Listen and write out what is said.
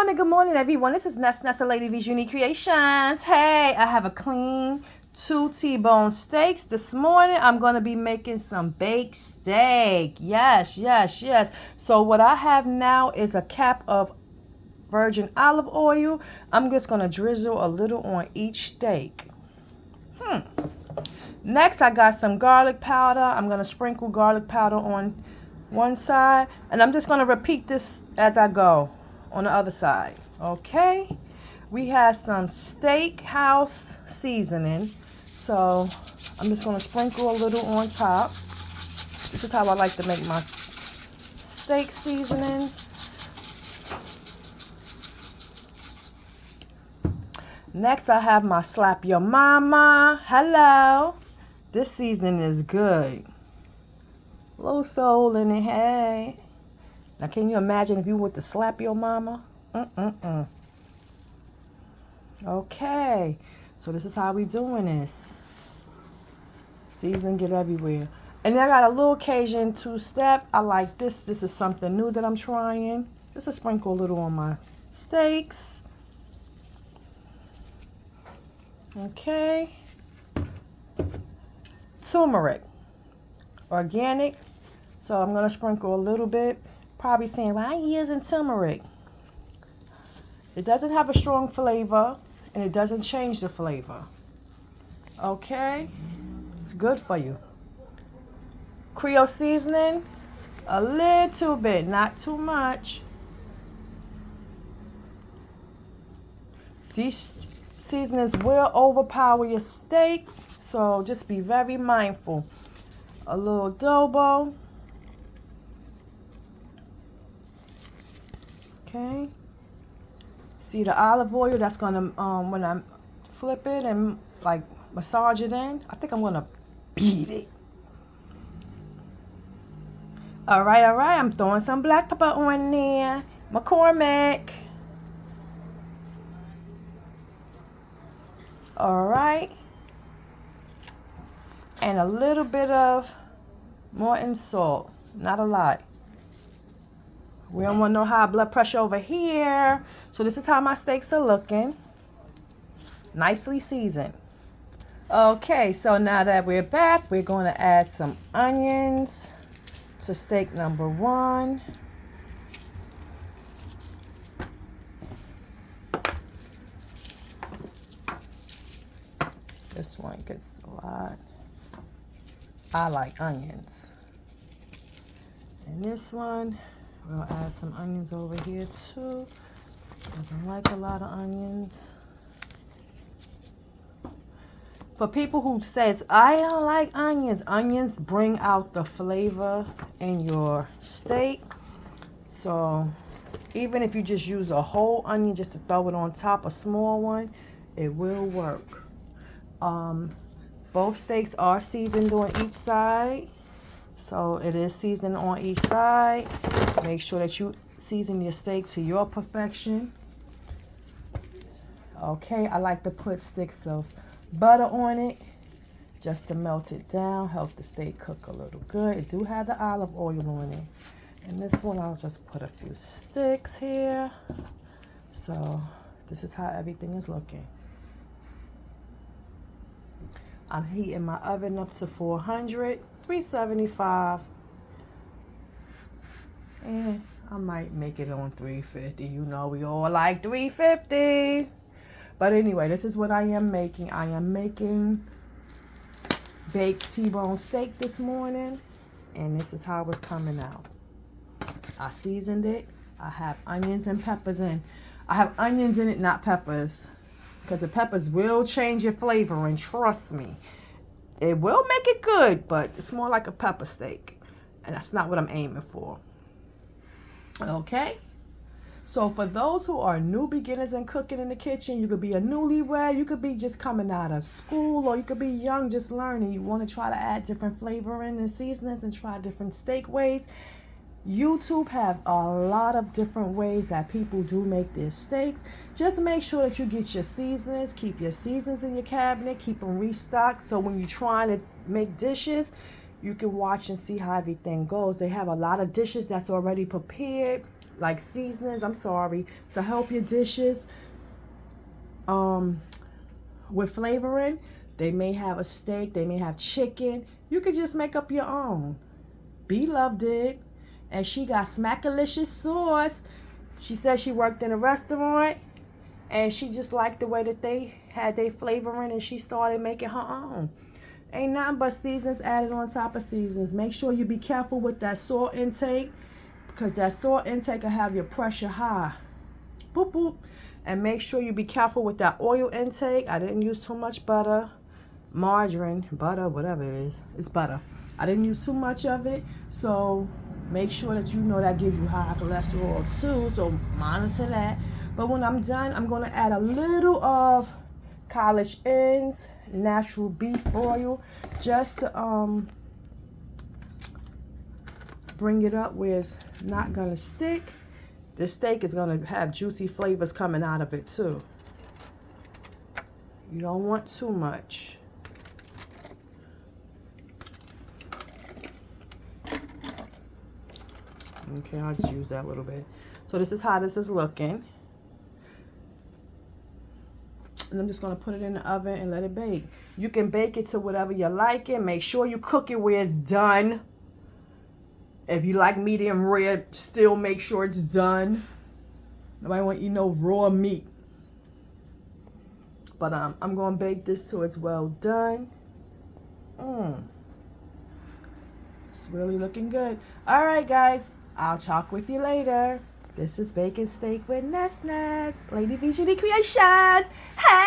Good morning, everyone. This is Nessa Lady V's Unique Creations. Hey, I have a clean 2 T-bone steaks. This morning, I'm going to be making some baked steak. Yes. So what I have now is a cap of virgin olive oil. I'm just going to drizzle a little on each steak. Next, I got some garlic powder. I'm going to sprinkle garlic powder on one side, and I'm just going to repeat this as I go on the other side. Okay, we have some steakhouse seasoning, so I'm just going to sprinkle a little on top. This is how I like to make my steak seasonings. Next, I have my Slap Your Mama. Hello. This seasoning is good. A little soul in it, hey. Now, can you imagine if you were to slap your mama? Okay. So this is how we doing this. Seasoning get everywhere. And then I got a little Cajun two-step. I like this. This is something new that I'm trying. Just to sprinkle a little on my steaks. Okay. Turmeric. Organic. So I'm going to sprinkle a little bit. Probably saying, why are you using turmeric? It doesn't have a strong flavor, and it doesn't change the flavor. Okay? It's good for you. Creole seasoning, a little bit, not too much. These seasonings will overpower your steak, so just be very mindful. A little adobo. Okay. See the olive oil? That's gonna when I flip it and like massage it in, I think I'm gonna beat it. All right. I'm throwing some black pepper on there. McCormick. All right. And a little bit of Morton salt, not a lot. We don't want no high blood pressure over here. So this is how my steaks are looking. Nicely seasoned. Okay, so now that we're back, we're going to add some onions to steak number 1. This one gets a lot. I like onions. And this one, we'll add some onions over here too. Doesn't like a lot of onions. For people who says, I don't like onions, onions bring out the flavor in your steak. So even if you just use a whole onion just to throw it on top, a small one, it will work. Both steaks are seasoned on each side. So it is seasoned on each side. Make sure that you season your steak to your perfection. Okay, I like to put sticks of butter on it just to melt it down, help the steak cook a little good. It do have the olive oil on it. And this one, I'll just put a few sticks here. So this is how everything is looking. I'm heating my oven up to 400, 375. And I might make it on 350. You know, we all like 350. But anyway, this is what I am making. I am making baked T-bone steak this morning. And this is how it's coming out. I seasoned it. I have onions and peppers in. I have onions in it, not peppers. Because the peppers will change your flavor, and trust me, it will make it good, but it's more like a pepper steak. And that's not what I'm aiming for. Okay? So for those who are new beginners in cooking in the kitchen, you could be a newlywed, you could be just coming out of school, or you could be young, just learning. You want to try to add different flavoring and seasonings and try different steak ways. YouTube have a lot of different ways that people do make their steaks. Just make sure that you get your seasonings, keep your seasonings in your cabinet, keep them restocked, so when you're trying to make dishes, you can watch and see how everything goes. They have a lot of dishes that's already prepared like seasonings, I'm sorry, to help your dishes with flavoring. They may have a steak, they may have chicken. You could just make up your own. B Love did, and she got Smackalicious sauce. She said she worked in a restaurant, and she just liked the way that they had their flavoring, and she started making her own. Ain't nothing but seasonings added on top of seasonings. Make sure you be careful with that salt intake, because that salt intake will have your pressure high. Boop, boop. And make sure you be careful with that oil intake. I didn't use too much butter, margarine, butter, whatever it is. It's butter. I didn't use too much of it, so make sure that you know that gives you high cholesterol too, so monitor that. But when I'm done, I'm going to add a little of College Inn's natural beef oil, just to bring it up where it's not going to stick. This steak is going to have juicy flavors coming out of it too. You don't want too much. Okay, I'll just use that a little bit. So this is how this is looking. And I'm just going to put it in the oven and let it bake. You can bake it to whatever you like it. Make sure you cook it where it's done. If you like medium rare, still make sure it's done. Nobody want to eat no raw meat. But I'm going to bake this till it's well done. It's really looking good. All right, guys. I'll talk with you later. This is Bacon Steak with Ness Ness. Lady B Creations. Hey!